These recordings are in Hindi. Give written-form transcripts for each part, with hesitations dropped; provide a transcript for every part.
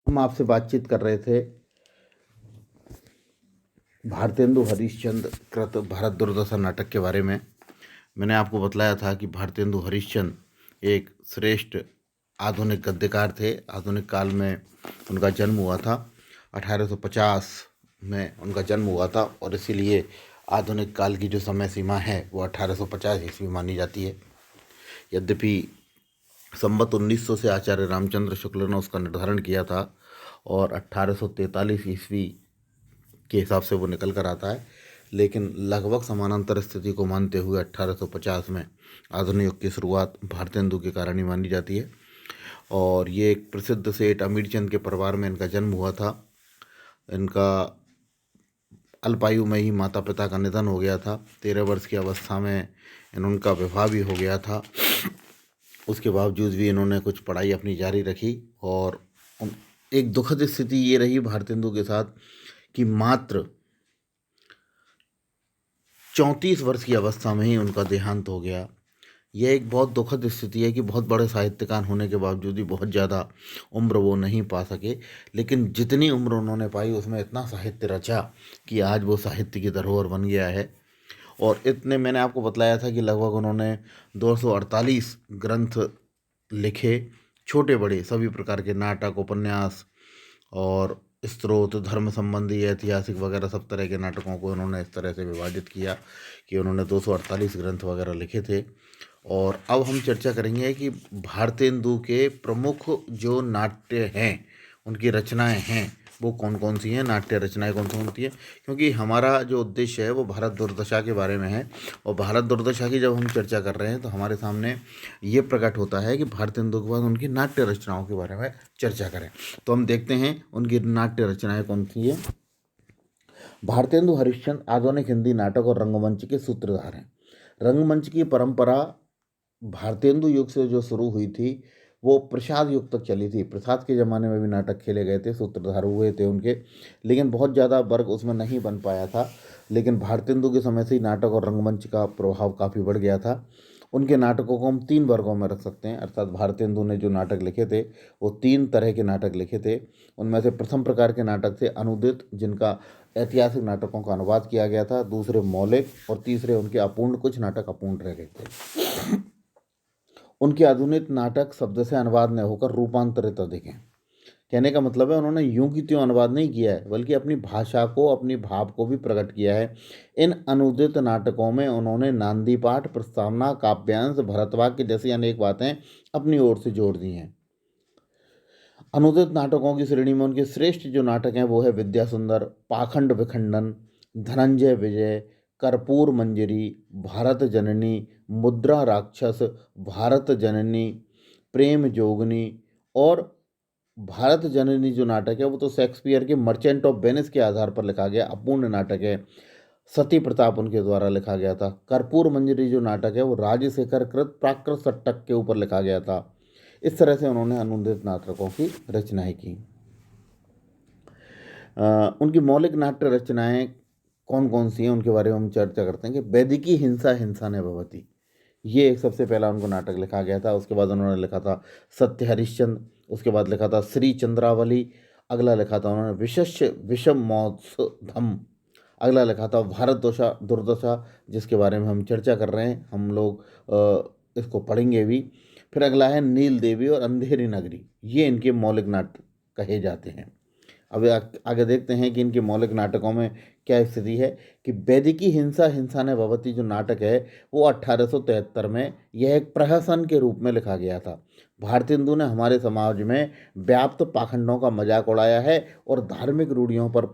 हम आपसे बातचीत कर रहे थे भारतेंदु हरिश्चंद्र कृत भारत दुर्दशा नाटक के बारे में। मैंने आपको बतलाया था कि भारतेंदु हरिश्चंद्र एक श्रेष्ठ आधुनिक गद्यकार थे। आधुनिक काल में उनका जन्म हुआ था, 1850 में उनका जन्म हुआ था और इसीलिए आधुनिक काल की जो समय सीमा है वो 1850 ईस्वी मानी जाती है। यद्यपि संवत 1900 से आचार्य रामचंद्र शुक्ल ने उसका निर्धारण किया था और 1843 ईस्वी के हिसाब से वो निकल कर आता है, लेकिन लगभग समानांतर स्थिति को मानते हुए 1850 में आधुनिक युग की शुरुआत भारतेंदु के कारण ही मानी जाती है। और ये एक प्रसिद्ध सेठ अमीरचंद के परिवार में इनका जन्म हुआ था। इनका अल्पायु में ही माता पिता का निधन हो गया था। 13 वर्ष की अवस्था में इनका विवाह भी हो गया था। उसके बावजूद भी इन्होंने कुछ पढ़ाई अपनी जारी रखी और एक दुखद स्थिति ये रही भारतेंदु के साथ कि मात्र 34 वर्ष की अवस्था में ही उनका देहांत हो गया। यह एक बहुत दुखद स्थिति है कि बहुत बड़े साहित्यकार होने के बावजूद भी बहुत ज़्यादा उम्र वो नहीं पा सके, लेकिन जितनी उम्र उन्होंने पाई उसमें इतना साहित्य रचा कि आज वो साहित्य की धरोहर बन गया है। और इतने मैंने आपको बतलाया था कि लगभग उन्होंने 248 ग्रंथ लिखे, छोटे बड़े सभी प्रकार के नाटक, उपन्यास और स्रोत, धर्म संबंधी, ऐतिहासिक वगैरह सब तरह के नाटकों को उन्होंने इस तरह से विभाजित किया कि उन्होंने 248 ग्रंथ वगैरह लिखे थे। और अब हम चर्चा करेंगे कि भारतेंदु के प्रमुख जो नाट्य हैं, उनकी रचनाएं हैं, वो कौन कौन सी हैं, नाट्य रचनाएं कौन कौन सी हैं। क्योंकि हमारा जो उद्देश्य है वो भारत दुर्दशा के बारे में है और भारत दुर्दशा की जब हम चर्चा कर रहे हैं तो हमारे सामने ये प्रकट होता है कि भारतेंदु के बाद उनकी नाट्य रचनाओं के बारे में चर्चा करें। तो हम देखते हैं उनकी नाट्य रचनाएं कौन सी हैं। भारतेंदु हरिश्चंद्र आधुनिक हिंदी नाटक और रंगमंच के सूत्रधार हैं। रंगमंच की परंपरा भारतेंदु युग से जो शुरू हुई थी वो प्रसाद युग तक चली थी। प्रसाद के ज़माने में भी नाटक खेले गए थे, सूत्रधार हुए थे उनके, लेकिन बहुत ज़्यादा वर्ग उसमें नहीं बन पाया था। लेकिन भारतेंदु के समय से ही नाटक और रंगमंच का प्रभाव काफ़ी बढ़ गया था। उनके नाटकों को हम तीन वर्गों में रख सकते हैं, अर्थात भारतेंदु ने जो नाटक लिखे थे वो तीन तरह के नाटक लिखे थे। उनमें से प्रथम प्रकार के नाटक थे अनुदित, जिनका ऐतिहासिक नाटकों का अनुवाद किया गया था। दूसरे मौलिक और तीसरे उनके अपूर्ण, कुछ नाटक अपूर्ण रह गए थे। उनके आधुनिक नाटक शब्द से अनुवाद न होकर रूपांतरित अधिक हैं। कहने का मतलब है उन्होंने यूं की त्यों अनुवाद नहीं किया है, बल्कि अपनी भाषा को, अपनी भाव को भी प्रकट किया है। इन अनुदित नाटकों में उन्होंने नांदी पाठ, प्रस्तावना, काव्यांश, भरतवाक्य जैसी अनेक बातें अपनी ओर से जोड़ दी हैं। अनुदित नाटकों की श्रेणी में उनके श्रेष्ठ जो नाटक हैं वो है विद्या सुंदर, पाखंड विखंडन, धनंजय विजय, कर्पूर मंजरी, भारत जननी, मुद्रा राक्षस, भारत जननी, प्रेम जोगनी। और भारत जननी जो नाटक है वो तो शेक्सपियर के मर्चेंट ऑफ वेनिस के आधार पर लिखा गया अपूर्ण नाटक है। सती प्रताप उनके द्वारा लिखा गया था। कर्पूर मंजरी जो नाटक है वो राजशेखर कृत प्राकृत सट्टक के ऊपर लिखा गया था। इस तरह से उन्होंने अनुदित नाटकों की रचनाएं की। उनकी मौलिक नाट्य रचनाएं कौन कौन सी हैं उनके बारे में हम चर्चा करते हैं कि वैदिकी हिंसा हिंसा ने भवती, ये एक सबसे पहला उनको नाटक लिखा गया था। उसके बाद उन्होंने लिखा था सत्य हरिश्चंद्र, उसके बाद लिखा था श्री चंद्रावली, अगला लिखा था उन्होंने विशस्य विषम मौत्सधम, अगला लिखा था भारत दोषा दुर्दशा, जिसके बारे में हम चर्चा कर रहे हैं, हम लोग इसको पढ़ेंगे भी। फिर अगला है नील देवी और अंधेरी नगरी, ये इनके मौलिक नाटक कहे जाते हैं। अब आगे देखते हैं कि इनके मौलिक नाटकों में क्या स्थिति है। कि वैदिकी हिंसा हिंसा ने भवती जो नाटक है वो 1873 में यह एक प्रहसन के रूप में लिखा गया था। भारतेंदु ने हमारे समाज में व्याप्त पाखंडों का मजाक उड़ाया है और धार्मिक रूढ़ियों पर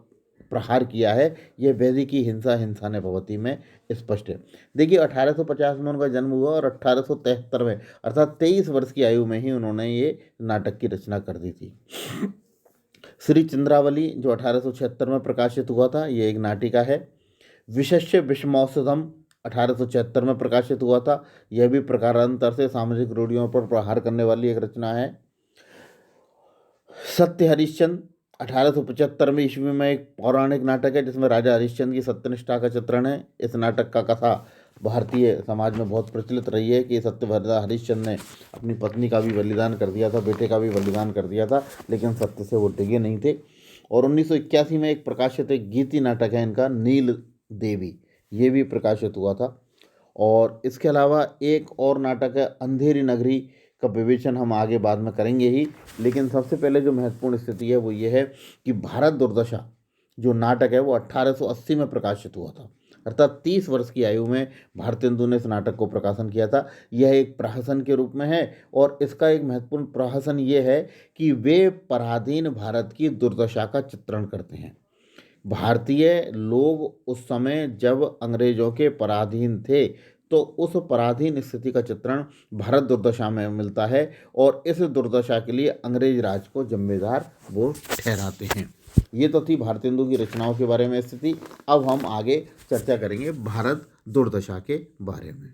प्रहार किया है। ये वैदिकी हिंसा हिंसा ने भवती में स्पष्ट है। देखिए 1850 में उनका जन्म हुआ और 1873 में अर्थात 23 वर्ष की आयु में ही उन्होंने ये नाटक की रचना कर दी थी। श्री चंद्रावली जो 1876 में प्रकाशित हुआ था, ये एक नाटिका है। विशस्य विषमौसधम 1876 में प्रकाशित हुआ था। यह भी प्रकारांतर से सामाजिक रूढ़ियों पर प्रहार करने वाली एक रचना है। सत्य हरिश्चंद्र 1875 में ईस्वी में एक पौराणिक नाटक है जिसमें राजा हरिश्चंद्र की सत्यनिष्ठा का चित्रण है। इस नाटक का कथा भारतीय समाज में बहुत प्रचलित रही है कि सत्यव्रता हरिश्चंद्र ने अपनी पत्नी का भी बलिदान कर दिया था, बेटे का भी बलिदान कर दिया था, लेकिन सत्य से वो डिगे नहीं थे। और 1981 में एक प्रकाशित एक गीति नाटक है इनका, नील देवी, ये भी प्रकाशित हुआ था। और इसके अलावा एक और नाटक है अंधेरी नगरी, का विवेचन हम आगे बाद में करेंगे ही। लेकिन सबसे पहले जो महत्वपूर्ण स्थिति है वो ये है कि भारत दुर्दशा जो नाटक है वो 1880 में प्रकाशित हुआ था, अर्थात 30 वर्ष की आयु में भारतेंदु ने इस नाटक को प्रकाशन किया था। यह एक प्रहसन के रूप में है और इसका एक महत्वपूर्ण प्रहसन ये है कि वे पराधीन भारत की दुर्दशा का चित्रण करते हैं। भारतीय लोग उस समय जब अंग्रेजों के पराधीन थे, तो उस पराधीन स्थिति का चित्रण भारत दुर्दशा में मिलता है और इस दुर्दशा के लिए अंग्रेज राज को जिम्मेदार वो ठहराते हैं। ये तो थी भारतेंदु की रचनाओं के बारे में स्थिति। अब हम आगे चर्चा करेंगे भारत दुर्दशा के बारे में।